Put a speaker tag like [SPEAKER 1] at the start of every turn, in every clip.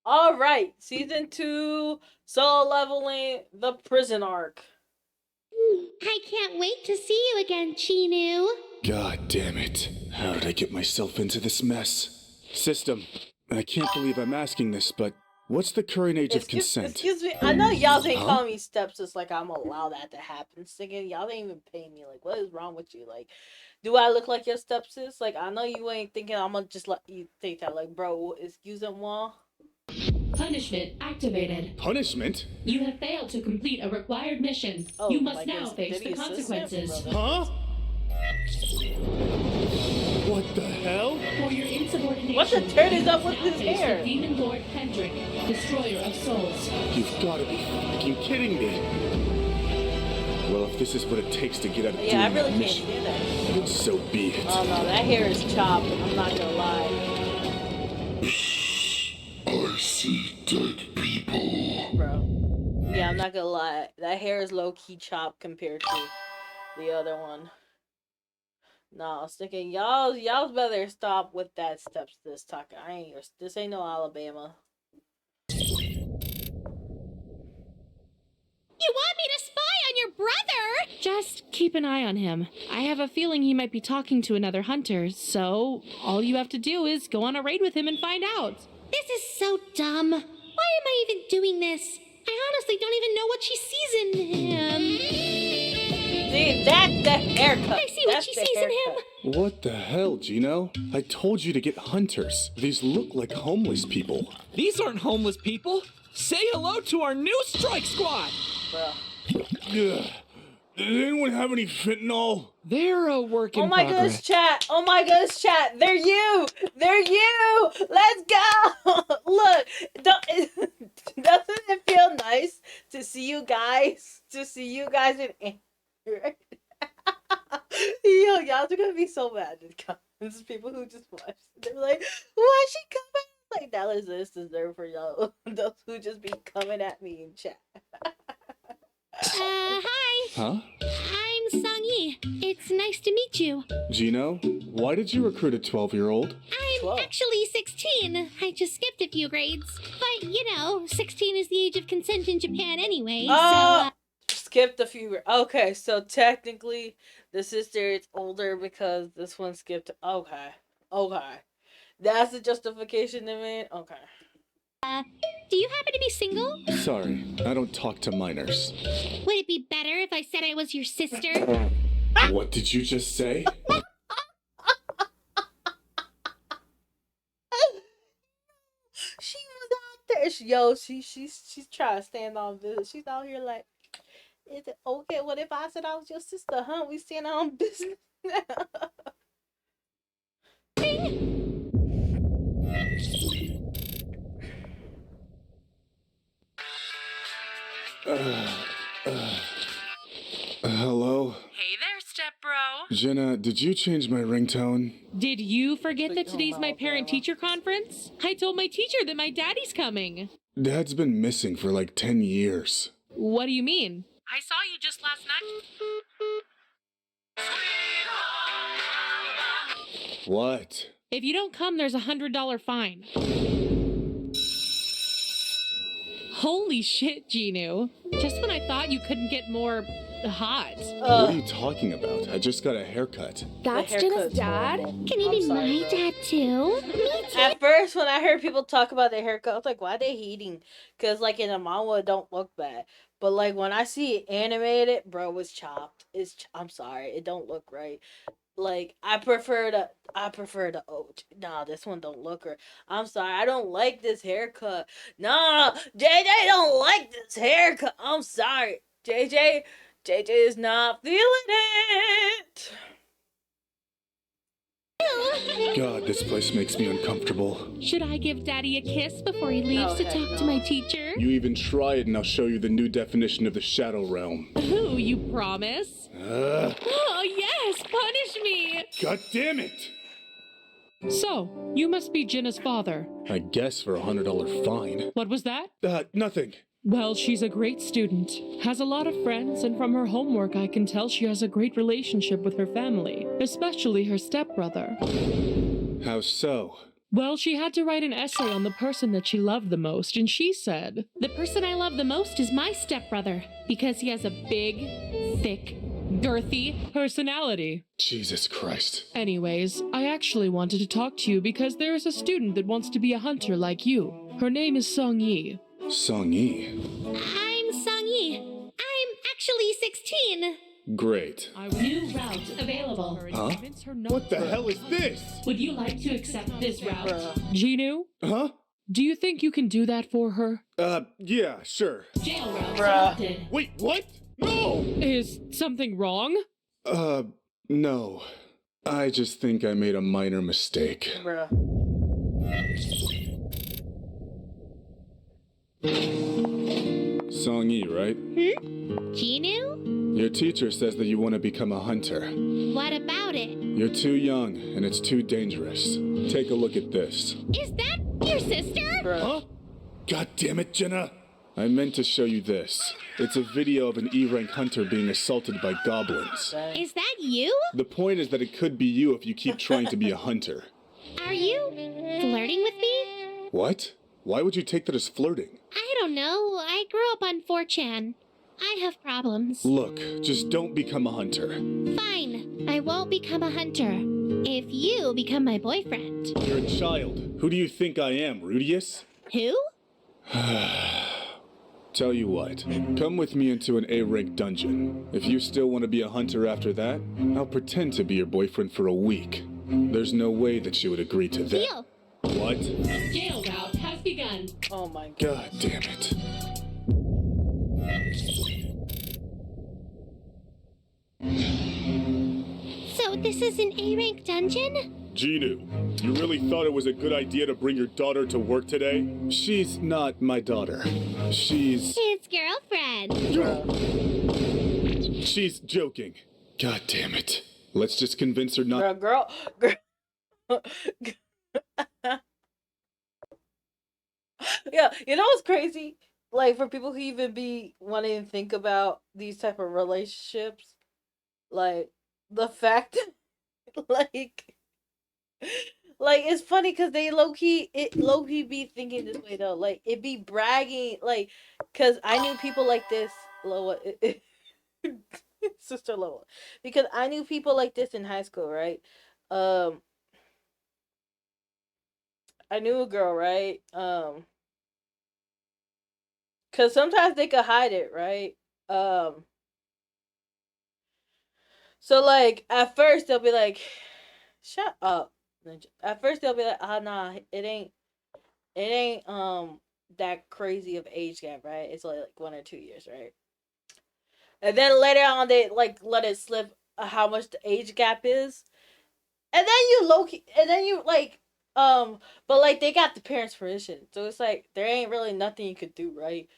[SPEAKER 1] All right, season 2, solo leveling, the prison arc.
[SPEAKER 2] I can't wait to see you again, Chinu.
[SPEAKER 3] God damn it. How did I get myself into this mess? System, I can't believe I'm asking this, but what's the current age of consent?
[SPEAKER 1] Excuse me. I know y'all ain't
[SPEAKER 3] Huh?
[SPEAKER 1] calling me stepsis like I'm allow that to happen. Singing, y'all ain't even pay me. Like, what is wrong with you? Like, do I look like your stepsis? Like, I know you ain't thinking I'm gonna just let you think that. Like, bro, excuse me.
[SPEAKER 4] Punishment activated.
[SPEAKER 3] Punishment?
[SPEAKER 4] You have failed to complete a required mission.
[SPEAKER 1] Oh,
[SPEAKER 4] You must
[SPEAKER 1] like
[SPEAKER 4] now
[SPEAKER 1] his
[SPEAKER 4] face the
[SPEAKER 1] Diddy assistant?
[SPEAKER 4] consequences.
[SPEAKER 3] Huh? What the hell?
[SPEAKER 4] For your insubordination,
[SPEAKER 1] What the turd is
[SPEAKER 4] you
[SPEAKER 1] up
[SPEAKER 4] must
[SPEAKER 1] with
[SPEAKER 4] now
[SPEAKER 1] his
[SPEAKER 4] face
[SPEAKER 1] hair?
[SPEAKER 4] the Demon Lord Pendrick, destroyer of souls.
[SPEAKER 3] You've gotta be fucking kidding me. Well, if this is what it takes to get out of
[SPEAKER 1] Yeah, I
[SPEAKER 3] doing
[SPEAKER 1] really
[SPEAKER 3] that
[SPEAKER 1] can't
[SPEAKER 3] mission,
[SPEAKER 1] stand that.
[SPEAKER 3] then so be it.
[SPEAKER 1] Oh no, that hair is chopped. I'm not gonna lie.
[SPEAKER 5] I see dead people.
[SPEAKER 1] Bro. Yeah, I'm not gonna lie. That hair is low key chopped compared to the other one. No, I was thinking y'all better stop with that steps this talking. This ain't no Alabama.
[SPEAKER 2] You want me to spy on your brother?
[SPEAKER 6] Just keep an eye on him. I have a feeling he might be talking to another hunter, so all you have to do is go on a raid with him and find out.
[SPEAKER 2] This is so dumb. Why am I even doing this? I honestly don't even know what she sees in him.
[SPEAKER 1] See, that's the haircut.
[SPEAKER 2] I see what
[SPEAKER 1] That's
[SPEAKER 2] she
[SPEAKER 1] the
[SPEAKER 2] sees in him.
[SPEAKER 1] haircut.
[SPEAKER 3] What the hell, Gino? I told you to get hunters. These look like homeless people.
[SPEAKER 7] These aren't homeless people. Say hello to our new strike squad.
[SPEAKER 1] Bro.
[SPEAKER 3] Ugh. Does anyone have any fentanyl?
[SPEAKER 7] They're a work in
[SPEAKER 1] Oh my
[SPEAKER 7] progress.
[SPEAKER 1] goodness, chat. Oh my goodness, chat. They're you. They're you. Let's go. Look, doesn't it feel nice to see you guys? To see you guys in anger. Yo, y'all are gonna be so mad in the comments. People who just watch, they're like, "Why is she coming?" Like that is this deserved for y'all. Those who just be coming at me in chat.
[SPEAKER 2] Hi.
[SPEAKER 3] Huh?
[SPEAKER 2] I'm Sangyi. It's nice to meet you.
[SPEAKER 3] Gino, why did you recruit a 12-year-old?
[SPEAKER 2] I'm
[SPEAKER 1] 12.
[SPEAKER 2] actually 16. I just skipped a few grades. But, 16 is the age of consent in Japan anyway,
[SPEAKER 1] Skipped a few. Okay, so technically, the sister is older because this one skipped. Okay, that's the justification to me. Okay.
[SPEAKER 2] do you happen to be single?
[SPEAKER 3] Sorry, I don't talk to minors.
[SPEAKER 2] Would it be better if I said I was your sister?
[SPEAKER 3] What did you just say?
[SPEAKER 1] She was out there. She's trying to stand on business. She's out here like, is it okay? What if I said I was your sister? Huh? We stand on business.
[SPEAKER 3] Hello?
[SPEAKER 6] Hey there, stepbro.
[SPEAKER 3] Jenna, did you change my ringtone?
[SPEAKER 6] Did you forget that
[SPEAKER 1] Oh,
[SPEAKER 6] today's my
[SPEAKER 1] no,
[SPEAKER 6] parent-teacher conference? I told my teacher that my daddy's coming.
[SPEAKER 3] Dad's been missing for like 10 years.
[SPEAKER 6] What do you mean? I saw you just last night.
[SPEAKER 3] What?
[SPEAKER 6] If you don't come, there's $100 fine. Holy shit, Ginu. Just when I thought you couldn't get more hot.
[SPEAKER 3] What are you talking about? I just got a haircut.
[SPEAKER 8] That's
[SPEAKER 1] The
[SPEAKER 8] Jenna's
[SPEAKER 1] haircut's
[SPEAKER 8] dad?
[SPEAKER 1] horrible.
[SPEAKER 2] Can he
[SPEAKER 1] I'm
[SPEAKER 2] be
[SPEAKER 1] sorry,
[SPEAKER 2] my
[SPEAKER 1] bro.
[SPEAKER 2] dad too? Me too.
[SPEAKER 1] At first, when I heard people talk about their haircut, I was like, why are they hating? Because, like, in a manga, it don't look bad. But, like, when I see it animated, bro, it's chopped. I'm sorry. It don't look right. Like, I prefer the nah, this one don't look right. I'm sorry. I don't like this haircut. Nah, JJ don't like this haircut. I'm sorry. JJ is not feeling it.
[SPEAKER 3] God, this place makes me uncomfortable.
[SPEAKER 6] Should I give Daddy a kiss before he leaves to
[SPEAKER 1] heck
[SPEAKER 6] talk to
[SPEAKER 1] no.
[SPEAKER 6] my teacher?
[SPEAKER 3] You even try it and I'll show you the new definition of the Shadow Realm.
[SPEAKER 6] Who, you promise?
[SPEAKER 3] Ugh.
[SPEAKER 6] Oh, yes, punish me!
[SPEAKER 3] God damn it!
[SPEAKER 6] So, you must be Jenna's father.
[SPEAKER 3] I guess for $100 fine.
[SPEAKER 6] What was that?
[SPEAKER 3] Nothing.
[SPEAKER 6] Well, she's a great student, has a lot of friends, and from her homework I can tell she has a great relationship with her family, especially her stepbrother.
[SPEAKER 3] How so?
[SPEAKER 6] Well, she had to write an essay on the person that she loved the most, and she said,
[SPEAKER 2] The person I love the most is my stepbrother because he has a big, thick, girthy.
[SPEAKER 6] personality.
[SPEAKER 3] Jesus Christ.
[SPEAKER 6] Anyways, I actually wanted to talk to you because there is a student that wants to be a hunter like you. Her name is Song Yi.
[SPEAKER 3] Song Yi.
[SPEAKER 2] I'm Song Yi. I'm actually 16.
[SPEAKER 3] Great.
[SPEAKER 6] I would
[SPEAKER 4] New route available.
[SPEAKER 3] Huh?
[SPEAKER 6] convince her not
[SPEAKER 3] What the hell is this?
[SPEAKER 4] Would you like to accept this route?
[SPEAKER 1] Bruh.
[SPEAKER 6] Ginu,
[SPEAKER 3] Huh?
[SPEAKER 6] do you think you can do that for her?
[SPEAKER 3] Yeah, sure.
[SPEAKER 4] Jail route
[SPEAKER 1] Bruh.
[SPEAKER 4] selected.
[SPEAKER 3] Wait, what? No!
[SPEAKER 6] Is something wrong?
[SPEAKER 3] No. I just think I made a minor mistake.
[SPEAKER 1] Bruh.
[SPEAKER 3] Song Yi, right?
[SPEAKER 2] Ginu?
[SPEAKER 3] Your teacher says that you want to become a hunter.
[SPEAKER 2] What about it?
[SPEAKER 3] You're too young, and it's too dangerous. Take a look at this.
[SPEAKER 2] Is that your sister?
[SPEAKER 1] Bruh.
[SPEAKER 3] Huh? God damn it, Jenna! I meant to show you this. It's a video of an E-rank hunter being assaulted by goblins.
[SPEAKER 2] Is that you?
[SPEAKER 3] The point is that it could be you if you keep trying to be a hunter.
[SPEAKER 2] Are you flirting with me?
[SPEAKER 3] What? Why would you take that as flirting?
[SPEAKER 2] I don't know. I grew up on 4chan. I have problems.
[SPEAKER 3] Look, just don't become a hunter.
[SPEAKER 2] Fine. I won't become a hunter. If you become my boyfriend.
[SPEAKER 3] You're a child. Who do you think I am, Rudius?
[SPEAKER 2] Who?
[SPEAKER 3] Tell you what, come with me into an A-rank dungeon. If you still want to be a hunter after that, I'll pretend to be your boyfriend for a week. There's no way that she would agree to that.
[SPEAKER 2] Deal.
[SPEAKER 3] What?
[SPEAKER 4] Jail route has begun.
[SPEAKER 1] Oh my god.
[SPEAKER 3] God damn it.
[SPEAKER 2] So this is an A-rank dungeon?
[SPEAKER 3] Ginu, you really thought it was a good idea to bring your daughter to work today? She's not my daughter. She's
[SPEAKER 2] His girlfriend.
[SPEAKER 3] joking. God damn it. Let's just convince her not.
[SPEAKER 1] Girl. Yeah, you know what's crazy? Like, for people who even be wanting to think about these type of relationships, like the fact like it's funny because they low key be thinking this way though. Like, it be bragging, like, because I knew people like this, Loa, sister Loa, because I knew people like this in high school, right? I knew a girl, right? Cause sometimes they could hide it, right? So like at first they'll be like, "Shut up." At first they'll be like, "Ah, nah, it ain't that crazy of age gap, right? It's like 1 or 2 years, right?" And then later on they like let it slip how much the age gap is, and then you low key, and then you like but like they got the parents' permission, so it's like there ain't really nothing you could do, right?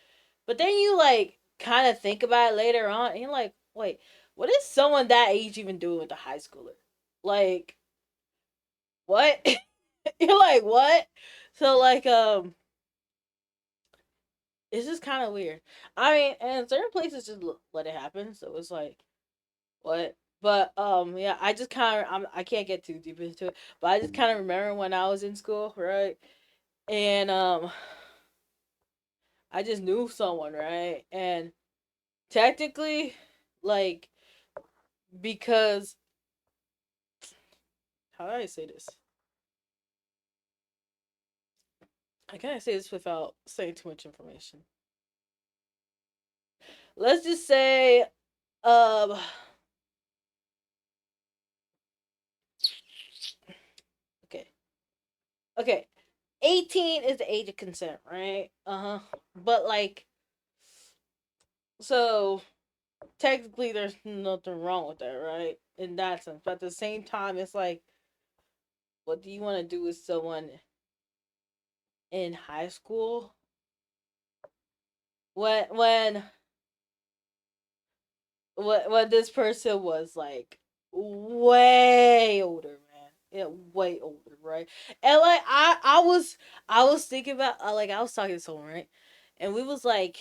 [SPEAKER 1] But then you like kind of think about it later on, and you're like, wait, what is someone that age even doing with a high schooler? Like, what? You're like, what? So like, it's just kind of weird. I mean, and certain places just let it happen, so it's like, what? But yeah, I just kind of I can't get too deep into it, but I just kind of remember when I was in school, right? And I just knew someone, right? And technically, like, because how do I say this? How can I say this without saying too much information? Let's just say, um, okay, 18 is the age of consent, right? But like, so technically, there's nothing wrong with that, right? In that sense, but at the same time, it's like, what do you want to do with someone in high school when this person was like way older, man? Yeah, way older, right? And like I was thinking about like I was talking to someone, right? And we was like,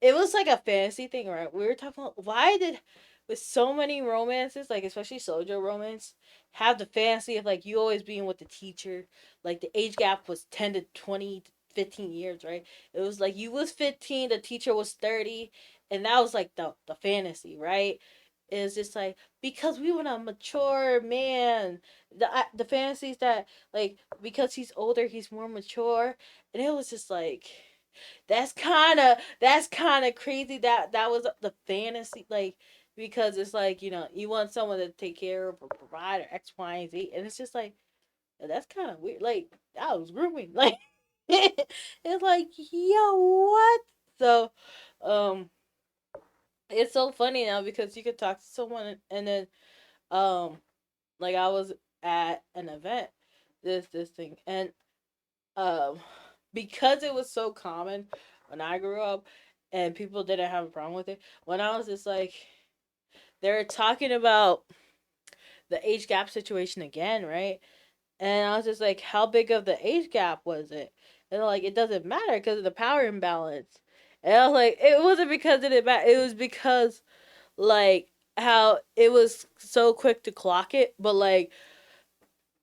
[SPEAKER 1] it was like a fantasy thing, right? We were talking about with so many romances, like especially sojo romance, have the fantasy of like you always being with the teacher. Like the age gap was 10 to 20 15 years, right? It was like you was 15, the teacher was 30, and that was like the fantasy, right? It's just like because we want a mature man. The fantasies that like because he's older, he's more mature, and it was just like that's kind of crazy that was the fantasy like because it's like you want someone to take care of or provide or X, Y, and Z, and it's just like that's kind of weird. Like that was grooming. Like it's like yo what? So um, it's so funny now because you could talk to someone and then um like I was at an event this thing and um because it was so common when I grew up and people didn't have a problem with it. When I was just like they're talking about the age gap situation again, right? And I was just like, how big of the age gap was it? And they're like, it doesn't matter because of the power imbalance. And I was like, it wasn't because it didn't matter. It was because like how it was so quick to clock it, but like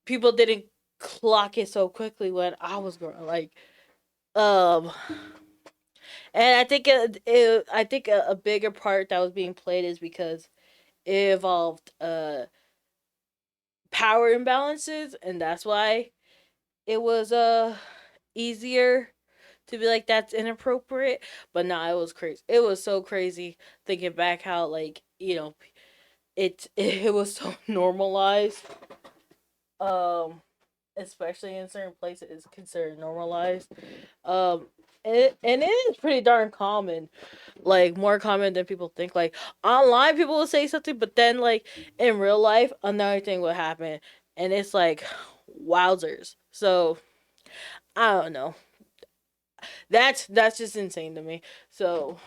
[SPEAKER 1] people didn't clock it so quickly when I was growing. Like um, and I think a bigger part that was being played is because it involved power imbalances, and that's why it was easier to be like that's inappropriate. But nah, it was crazy. It was so crazy thinking back how like it was so normalized. Um, especially in certain places, it's considered normalized. Um, and it is pretty darn common, like more common than people think. Like online, people will say something, but then like in real life, another thing will happen, and it's like wowzers. So I don't know. That's just insane to me. So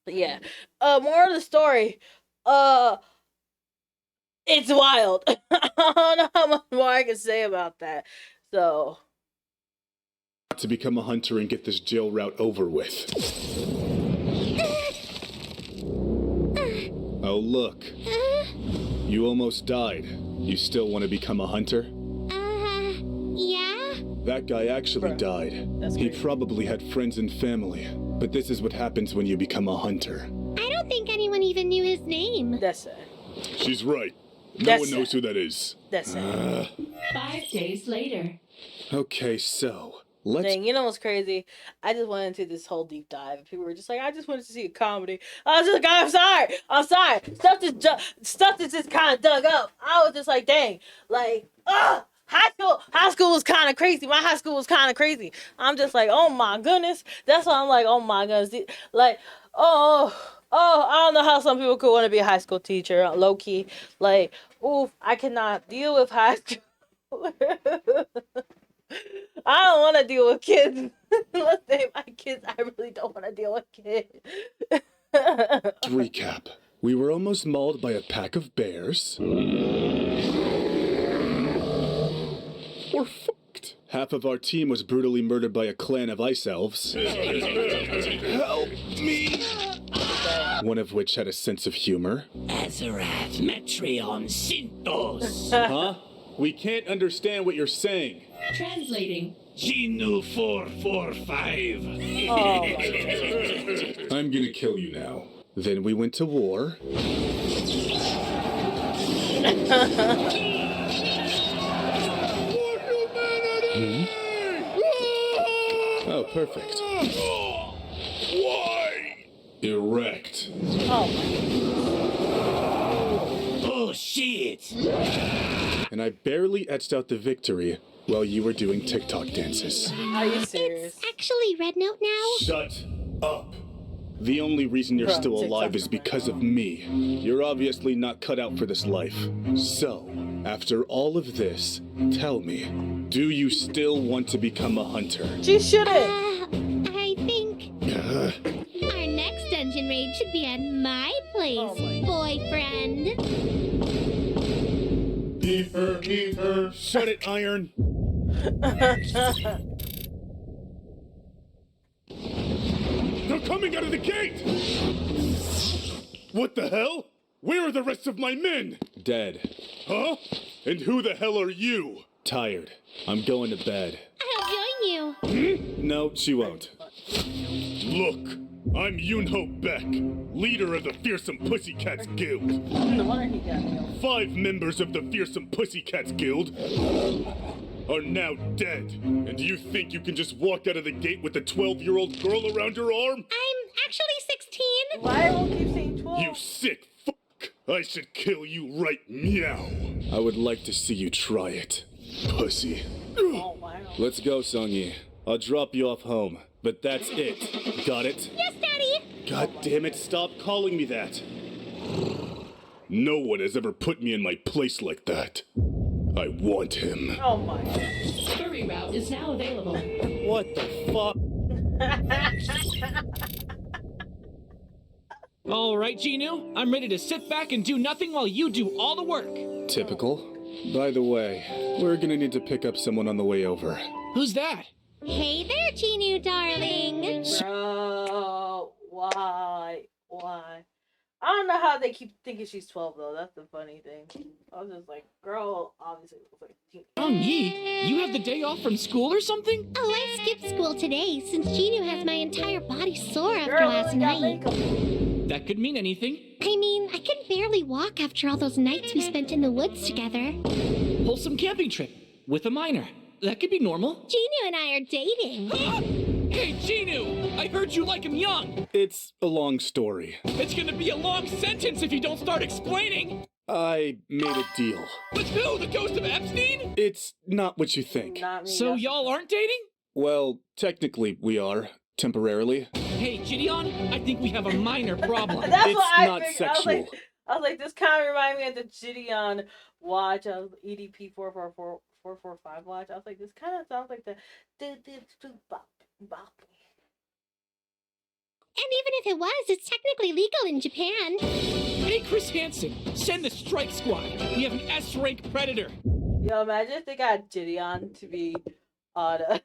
[SPEAKER 1] yeah. More of the story. Uh, it's wild. I don't know how much more I can say about that. So
[SPEAKER 3] To become a hunter and get this jail route over with. Oh, look. You almost died. You still want to become a hunter?
[SPEAKER 2] Yeah?
[SPEAKER 3] That guy actually
[SPEAKER 1] Bruh,
[SPEAKER 3] died.
[SPEAKER 1] that's
[SPEAKER 3] He
[SPEAKER 1] crazy.
[SPEAKER 3] probably had friends and family. But this is what happens when you become a hunter.
[SPEAKER 2] I don't think anyone even knew his name.
[SPEAKER 1] That's sad.
[SPEAKER 3] She's right. No
[SPEAKER 1] That's
[SPEAKER 3] one knows
[SPEAKER 1] sad.
[SPEAKER 3] who that is.
[SPEAKER 1] That's sad.
[SPEAKER 4] 5 days later.
[SPEAKER 3] Okay, so let's
[SPEAKER 1] Dang, you know what's crazy? I just went into this whole deep dive. People were just like, I just wanted to see a comedy. I was just like, I'm sorry. Stuff that's just kind of dug up. I was just like, dang, like, high school was kind of crazy. My high school was kind of crazy. I'm just like, oh my goodness. That's why I'm like, oh my goodness. Like, oh, I don't know how some people could want to be a high school teacher, low key. Like, oof, I cannot deal with high school. I don't want to deal with kids. Let's say my kids. I really don't want to deal with kids.
[SPEAKER 3] recap. We were almost mauled by a pack of bears. We're fucked. Half of our team was brutally murdered by a clan of ice elves. Help me! One of which had a sense of humor.
[SPEAKER 8] Azarat Metreon Synthos.
[SPEAKER 3] Huh? We can't understand what you're saying.
[SPEAKER 4] Translating.
[SPEAKER 8] Genu 445.
[SPEAKER 1] Oh my God.
[SPEAKER 3] I'm gonna kill you now. Then we went to war. Oh, perfect.
[SPEAKER 5] Why?
[SPEAKER 3] Erect.
[SPEAKER 1] Oh
[SPEAKER 8] Oh shit!
[SPEAKER 3] And I barely etched out the victory while you were doing TikTok dances.
[SPEAKER 1] my. Are you serious?
[SPEAKER 2] Actually, Red Note now?
[SPEAKER 3] Shut up. The only reason you're
[SPEAKER 1] Bro,
[SPEAKER 3] still alive
[SPEAKER 1] TikTok
[SPEAKER 3] is
[SPEAKER 1] is
[SPEAKER 3] because of me. You're obviously not cut out for this life. So, after all of this, tell me, do you still want to become a hunter?
[SPEAKER 1] She shouldn't.
[SPEAKER 2] I think our next dungeon raid should be at my place,
[SPEAKER 1] Oh my.
[SPEAKER 2] boyfriend.
[SPEAKER 3] Keep her. Shut it, Iron. They're coming out of the gate! What the hell? Where are the rest of my men? Dead. Huh? And who the hell are you? Tired. I'm going to bed.
[SPEAKER 2] I'll join you.
[SPEAKER 3] No, she won't. Look, I'm Yunho Beck, leader of the Fearsome Pussycats Guild.
[SPEAKER 1] No wonder he got killed.
[SPEAKER 3] 5 members of the Fearsome Pussycats Guild are now dead. And you think you can just walk out of the gate with a 12-year-old girl around your arm?
[SPEAKER 2] I'm actually 16.
[SPEAKER 1] Why everyone keep saying 12?
[SPEAKER 3] You sick fuck! I should kill you right meow. I would like to see you try it, pussy.
[SPEAKER 1] Oh, wow.
[SPEAKER 3] Let's go, Sungyi. I'll drop you off home. But that's it. Got it?
[SPEAKER 2] Yes, Daddy.
[SPEAKER 3] God damn it, stop calling me that. No one has ever put me in my place like that. I want him.
[SPEAKER 1] Oh my god.
[SPEAKER 4] Furry route is now available.
[SPEAKER 3] What the fuck?
[SPEAKER 7] All right, Genu, I'm ready to sit back and do nothing while you do all the work.
[SPEAKER 3] Typical. By the way, we're gonna need to pick up someone on the way over.
[SPEAKER 7] Who's that?
[SPEAKER 2] Hey there, Genu, darling.
[SPEAKER 1] Bro, why? Why? I don't know how they keep thinking she's 12 though. That's the funny thing. I was just like, girl, obviously looks like a teen.
[SPEAKER 7] Young Yi, you have the day off from school or something?
[SPEAKER 2] Oh, I skipped school today since Genu has my entire body sore after
[SPEAKER 1] Girl,
[SPEAKER 2] last
[SPEAKER 1] only got
[SPEAKER 2] night.
[SPEAKER 1] makeup.
[SPEAKER 7] That could mean anything.
[SPEAKER 2] I mean, I can barely walk after all those nights we spent in the woods together.
[SPEAKER 7] Wholesome camping trip with a minor. That could be normal.
[SPEAKER 2] Genu and I are dating.
[SPEAKER 7] Hey, Genu! I heard you like him young.
[SPEAKER 3] It's a long story.
[SPEAKER 7] It's gonna be a long sentence if you don't start explaining.
[SPEAKER 3] I made a deal.
[SPEAKER 7] With who? The ghost of Epstein?
[SPEAKER 3] It's not what you think.
[SPEAKER 1] Not me.
[SPEAKER 7] So
[SPEAKER 1] that's-
[SPEAKER 7] y'all aren't dating?
[SPEAKER 3] Well, technically we are. Temporarily.
[SPEAKER 7] Hey, Gideon, I think we have a minor problem.
[SPEAKER 1] That's
[SPEAKER 3] It's
[SPEAKER 1] what I
[SPEAKER 3] not
[SPEAKER 1] figured.
[SPEAKER 3] sexual.
[SPEAKER 1] I was like, this kind of reminded me of the Gideon watch of EDP 445 watch. I was like, this kind of sounds like the bop bop.
[SPEAKER 2] And even if it was, it's technically legal in Japan.
[SPEAKER 7] Hey, Chris Hansen, send the strike squad. We have an S-rank predator.
[SPEAKER 1] Yo, imagine if they got Gideon to be on a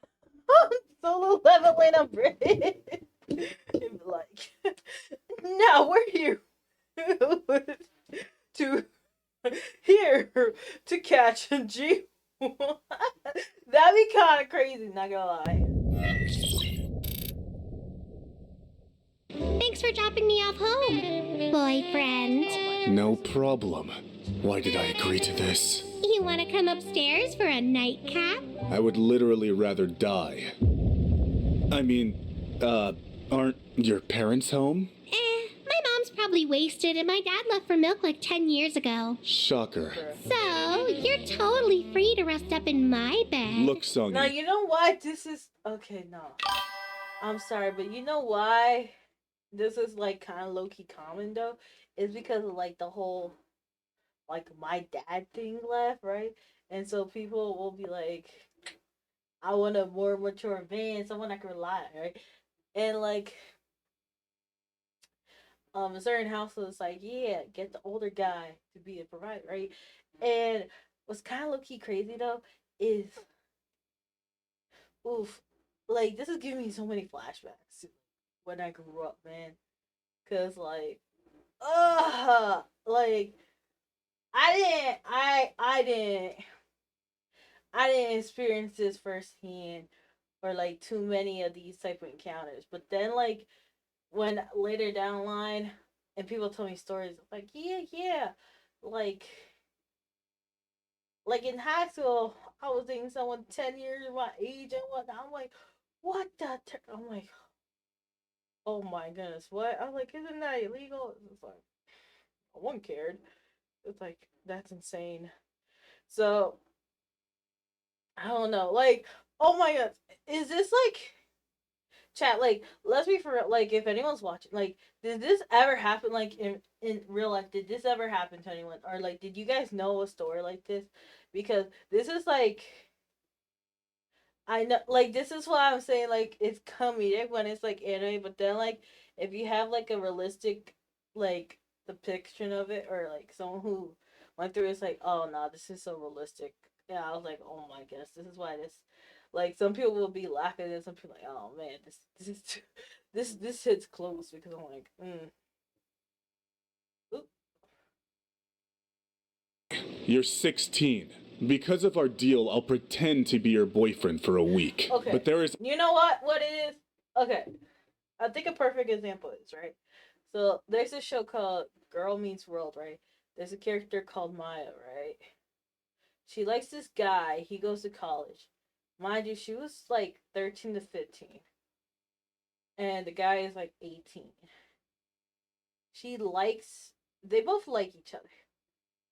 [SPEAKER 1] solo leveling a bridge. And be like, now we're here to to catch a G. That'd be kind of crazy, not gonna lie.
[SPEAKER 2] Thanks for dropping me off home, boyfriend.
[SPEAKER 3] No problem. Why did I agree to this?
[SPEAKER 2] You want to come upstairs for a nightcap?
[SPEAKER 3] I would literally rather die. I mean, aren't your parents home?
[SPEAKER 2] My mom's probably wasted, and my dad left for milk like 10 years ago.
[SPEAKER 3] Shocker.
[SPEAKER 2] So, you're totally free to rest up in my bed.
[SPEAKER 3] Look, Songy.
[SPEAKER 1] Now, you know why this is... Okay, no. I'm sorry, but you know why this is, like, kind of low-key common, though? It's because of, like, the whole, like, my dad thing left, right? And so people will be like, I want a more mature man, someone I can rely on, right? And, like... a certain household is like, yeah, get the older guy to be a provider, right? And what's kind of low key crazy though is, oof, like this is giving me so many flashbacks to when I grew up, man. Cause like, like I didn't experience this firsthand or like too many of these type of encounters. But then like when later down the line and people tell me stories like yeah like in high school I was dating someone 10 years my age and whatnot. I'm like, what the I'm like, oh my goodness, what? I was like, isn't that illegal? It's like, no one cared. It's like, that's insane. So I don't know, like, oh my god, is this like chat, like, let's be for real, like, if anyone's watching, like, did this ever happen, like, in real life? Did this ever happen to anyone? Or, like, did you guys know a story like this? Because this is, like, I know, like, this is why I'm saying, like, it's comedic when it's, like, anime, but then, like, if you have, like, a realistic, like, depiction of it, or, like, someone who went through it's like, oh, no, this is so realistic. Yeah, I was like, oh my gosh, this is why this... Like, some people will be laughing and some people like, oh man, this is too, this hits close because I'm like,
[SPEAKER 3] You're 16. Because of our deal, I'll pretend to be your boyfriend for a week.
[SPEAKER 1] Okay.
[SPEAKER 3] But there is...
[SPEAKER 1] You know what? What it is? Okay. I think a perfect example is, right? So there's a show called Girl Meets World, right? There's a character called Maya, right? She likes this guy. He goes to college. Mind you, she was like 13 to 15. And the guy is like 18. They both like each other.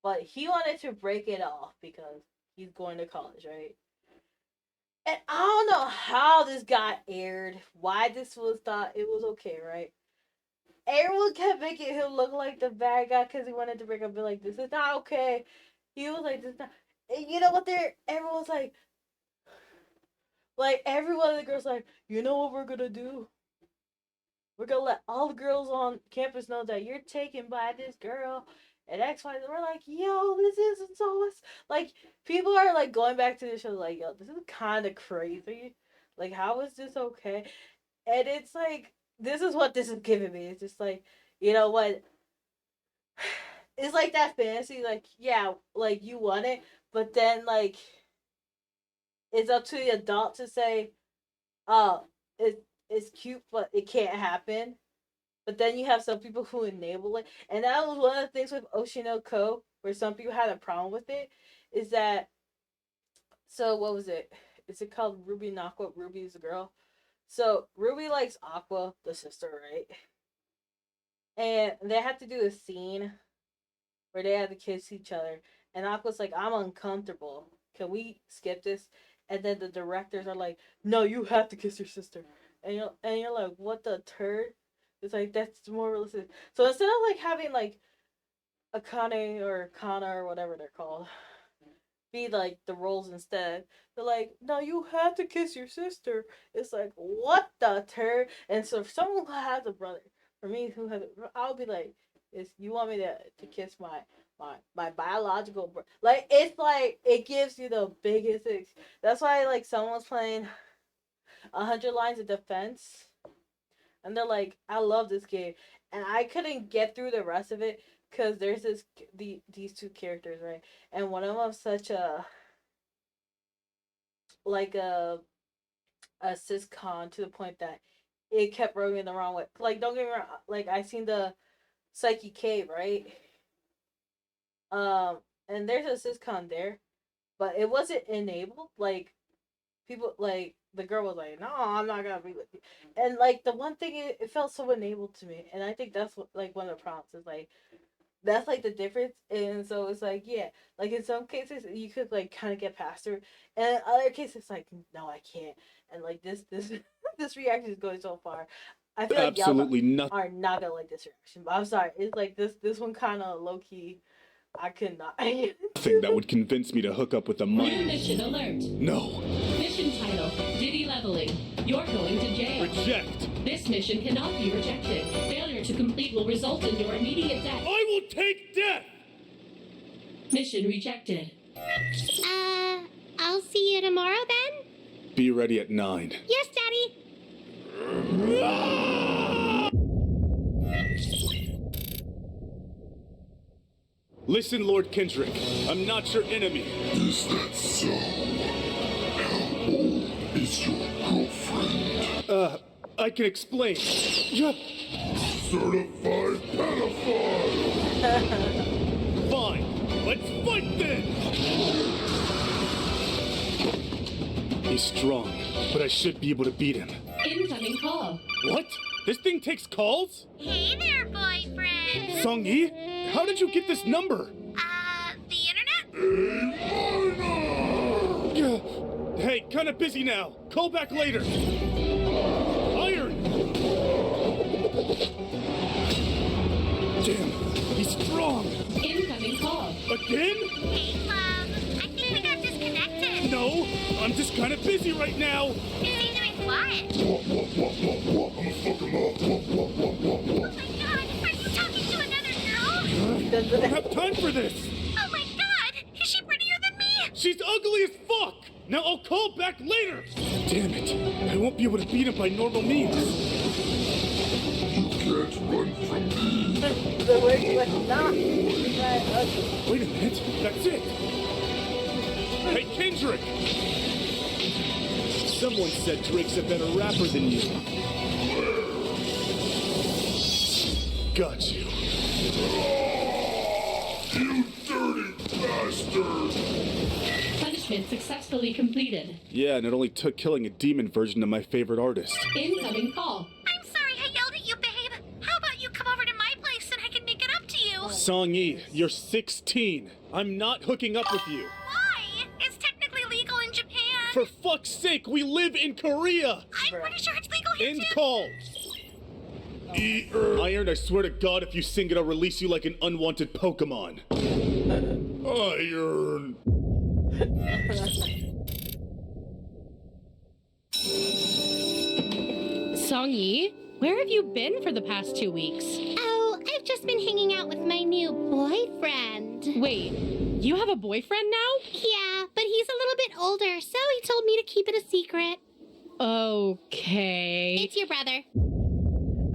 [SPEAKER 1] But he wanted to break it off because he's going to college, right? And I don't know how this got aired, why this was thought it was okay, right? Everyone kept making him look like the bad guy because he wanted to break up. Be like, this is not okay. He was like, this is not. And you know what? Everyone's like every one of the girls like, you know what we're gonna do? We're gonna let all the girls on campus know that you're taken by this girl and X, Y. We're like, yo, this isn't so. Like, people are like going back to the show, like, yo, this is kind of crazy. Like, how is this okay? And it's like, this is what this is giving me. It's just like, you know what? It's like that fantasy, like, yeah, like you want it, but then like, it's up to the adult to say, oh, it's cute, but it can't happen. But then you have some people who enable it. And that was one of the things with Oshinoko, where some people had a problem with it, is that, so what was it? Is it called Ruby and Aqua? Ruby's the girl. So Ruby likes Aqua, the sister, right? And they had to do a scene where they had to kiss each other. And Aqua's like, I'm uncomfortable. Can we skip this? And then the directors are like, no, you have to kiss your sister. And you're like, what the turd? It's like, that's more realistic. So instead of like having like Akane or Kana or whatever they're called be like the roles instead, they're like, no, you have to kiss your sister. It's like, what the turd? And so if someone who has a brother, for me who has, I'll be like, you want me to kiss my biological brother? Like, it's like, it gives you the biggest that's why like someone's playing 100 Lines of Defense. And they're like, I love this game. And I couldn't get through the rest of it because there's these two characters, right? And one of them's such a siscon to the point that it kept rubbing me the wrong way. Like, don't get me wrong, like, I seen the Psyche Cave, right? And there's a siscon there, but it wasn't enabled. Like, people, like, the girl was like, no, I'm not gonna be with you. And like the one thing, it felt so enabled to me. And I think that's what, like, one of the problems is like, that's like the difference. And so it's like, yeah, like in some cases you could like kind of get past her, and in other cases it's like, no, I can't. And like this this reaction is going so far. I feel like
[SPEAKER 3] Absolutely
[SPEAKER 1] y'all
[SPEAKER 3] nothing
[SPEAKER 1] are not gonna like this reaction, but I'm sorry. It's like this one kind of low key. I could not.
[SPEAKER 3] that would convince me to hook up with a
[SPEAKER 4] New
[SPEAKER 3] minor.
[SPEAKER 4] mission alert.
[SPEAKER 3] No.
[SPEAKER 4] Mission title, Diddy leveling. You're going to jail.
[SPEAKER 3] Reject.
[SPEAKER 4] This mission cannot be rejected. Failure to complete will result in your immediate death.
[SPEAKER 3] I will take death!
[SPEAKER 4] Mission rejected.
[SPEAKER 2] I'll see you tomorrow then?
[SPEAKER 3] Be ready at 9.
[SPEAKER 2] Yes, Daddy.
[SPEAKER 3] Listen, Lord Kendrick, I'm not your enemy.
[SPEAKER 5] Is that so? How old is your girlfriend?
[SPEAKER 3] I can explain.
[SPEAKER 5] Certified pedophile!
[SPEAKER 3] Fine, let's fight then! He's strong, but I should be able to beat him.
[SPEAKER 4] Incoming call.
[SPEAKER 3] What? This thing takes calls?
[SPEAKER 2] Hey there, boyfriend.
[SPEAKER 3] Sung-Yi? How did you get this number?
[SPEAKER 2] The internet?
[SPEAKER 3] Hey, kinda busy now. Call back later. Iron! Damn, he's strong.
[SPEAKER 4] Incoming call.
[SPEAKER 3] Again?
[SPEAKER 2] Hey, love. I think we got disconnected.
[SPEAKER 3] No, I'm just kinda busy right now.
[SPEAKER 2] Busy doing what?
[SPEAKER 5] I'ma fuck him up.
[SPEAKER 2] Oh my god, are you talking to another girl?
[SPEAKER 3] I don't have time for this.
[SPEAKER 2] Oh my god, is she prettier than me?
[SPEAKER 3] She's ugly as fuck. Now I'll call back later. Damn it, I won't be able to beat him by normal means.
[SPEAKER 5] You can't run from me.
[SPEAKER 1] The word was not.
[SPEAKER 3] Wait a minute. That's it. Hey, Kendrick! Someone said Drake's a better rapper than you. Got you.
[SPEAKER 5] You dirty bastard!
[SPEAKER 4] Punishment successfully completed.
[SPEAKER 3] Yeah, and it only took killing a demon version of my favorite artist.
[SPEAKER 4] Incoming call.
[SPEAKER 2] I'm sorry I yelled at you, babe. How about you come over to my place and I can make it up to you?
[SPEAKER 3] Song Yi, you're 16. I'm not hooking up with you.
[SPEAKER 2] Why? It's technically legal in Japan.
[SPEAKER 3] For fuck's sake, we live in Korea!
[SPEAKER 2] I'm pretty sure it's legal here
[SPEAKER 3] End
[SPEAKER 2] too.
[SPEAKER 3] call! Iron, I swear to God, if you sing it, I'll release you like an unwanted Pokemon.
[SPEAKER 5] Iron!
[SPEAKER 6] Song Yi, where have you been for the past 2 weeks?
[SPEAKER 2] Oh, I've just been hanging out with my new boyfriend.
[SPEAKER 6] Wait, you have a boyfriend now?
[SPEAKER 2] Yeah, but he's a little bit older, so he told me to keep it a secret.
[SPEAKER 6] Okay.
[SPEAKER 2] It's your brother.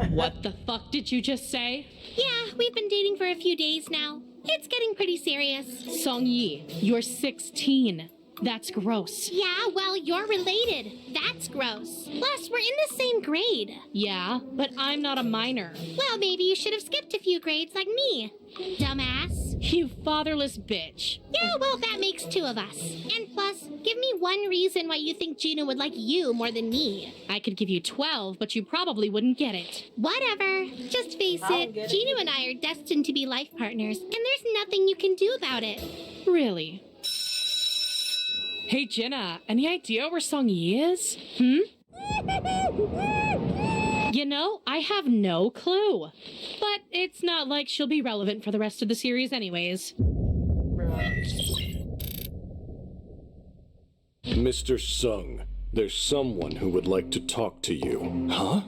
[SPEAKER 6] What the fuck did you just say?
[SPEAKER 2] Yeah, we've been dating for a few days now. It's getting pretty serious.
[SPEAKER 6] Song Yi, you're 16. That's gross.
[SPEAKER 2] Yeah, well, you're related. That's gross. Plus, we're in the same grade.
[SPEAKER 6] Yeah, but I'm not a minor.
[SPEAKER 2] Well, maybe you should have skipped a few grades like me. Dumbass.
[SPEAKER 6] You fatherless bitch.
[SPEAKER 2] Yeah, well, that makes two of us. And plus, give me one reason why you think Gina would like you more than me.
[SPEAKER 6] I could give you 12, but you probably wouldn't get it.
[SPEAKER 2] Whatever. Just face
[SPEAKER 1] I don't
[SPEAKER 2] it,
[SPEAKER 1] get it.
[SPEAKER 2] Gina and I are destined to be life partners, and there's nothing you can do about it.
[SPEAKER 6] Really? Hey, Jenna, any idea where Song Yi is? You know, I have no clue. But it's not like she'll be relevant for the rest of the series anyways.
[SPEAKER 9] Mr. Sung, there's someone who would like to talk to you.
[SPEAKER 3] Huh?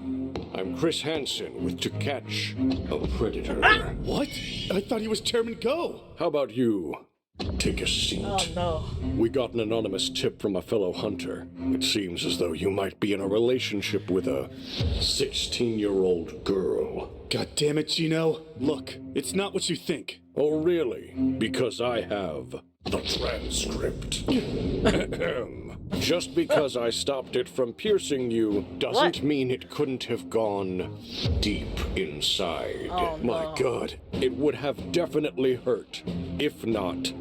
[SPEAKER 9] I'm Chris Hansen with To Catch a Predator.
[SPEAKER 3] What? I thought he was Chairman Go.
[SPEAKER 9] How about you? Take a seat.
[SPEAKER 1] Oh no.
[SPEAKER 9] We got an anonymous tip from a fellow hunter. It seems as though you might be in a relationship with a 16-year-old girl.
[SPEAKER 3] God damn it, Gino. Look, it's not what you think.
[SPEAKER 9] Oh, really? Because I have the transcript. Just because I stopped it from piercing you doesn't
[SPEAKER 1] What?
[SPEAKER 9] mean it couldn't have gone deep inside.
[SPEAKER 1] Oh,
[SPEAKER 9] My
[SPEAKER 1] no.
[SPEAKER 9] God, it would have definitely hurt, if not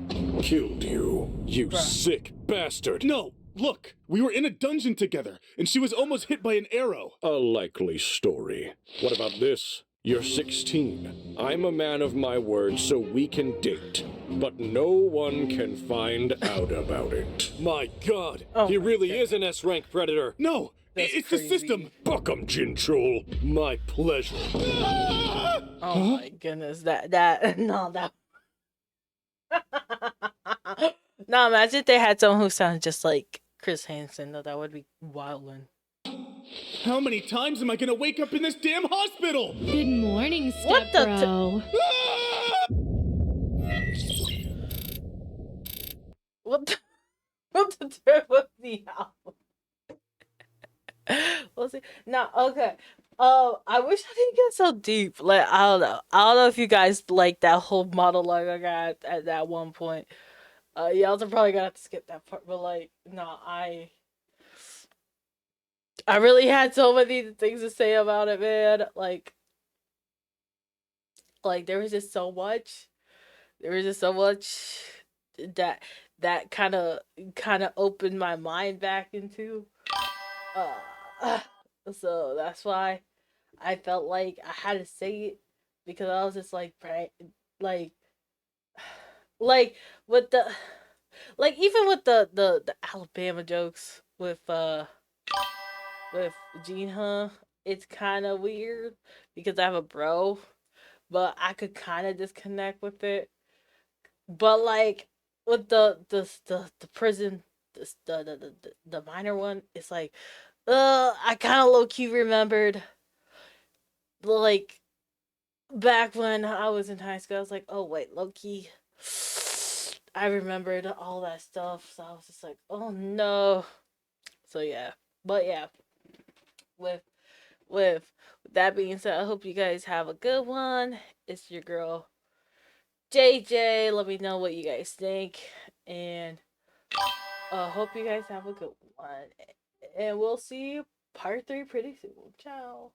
[SPEAKER 9] killed you. You sick bastard.
[SPEAKER 3] No, look, we were in a dungeon together, and she was almost hit by an arrow.
[SPEAKER 9] A likely story. What about this? You're 16. I'm a man of my word, so we can date. But no one can find out about it.
[SPEAKER 7] My God,
[SPEAKER 1] Oh
[SPEAKER 7] he
[SPEAKER 1] my
[SPEAKER 7] really
[SPEAKER 1] God.
[SPEAKER 7] is an S-rank predator.
[SPEAKER 3] No,
[SPEAKER 1] That's
[SPEAKER 3] it's
[SPEAKER 1] crazy.
[SPEAKER 3] the system.
[SPEAKER 9] Buck 'em, Jinchul. My pleasure.
[SPEAKER 1] Oh my goodness, that no that. No, imagine if they had someone who sounded just like Chris Hansen. Though that would be wildin'.
[SPEAKER 3] How many times am I gonna wake up in this damn hospital?
[SPEAKER 6] Good morning,
[SPEAKER 1] What the
[SPEAKER 6] stepbro.
[SPEAKER 1] What the turn was the album? We'll see. No, okay. I wish I didn't get so deep. Like I don't know. I don't know if you guys like that whole monologue I got at that one point. Y'all are probably gonna have to skip that part. But like, no, I really had so many things to say about it, man. Like there was just so much. There was just so much that kind of opened my mind back into. So that's why I felt like I had to say it, because I was just like like with the even with the Alabama jokes with Gene, it's kind of weird because I have a bro, but I could kind of disconnect with it. But like with the prison, the minor one, it's like, I kind of low key remembered, like, back when I was in high school. I was like, oh wait, low key, I remembered all that stuff. So I was just like, oh no. So yeah, but yeah, with with that being said, I hope you guys have a good one. It's your girl JJ. Let me know what you guys think, and hope you guys have a good one. And we'll see you part 3 pretty soon. Ciao.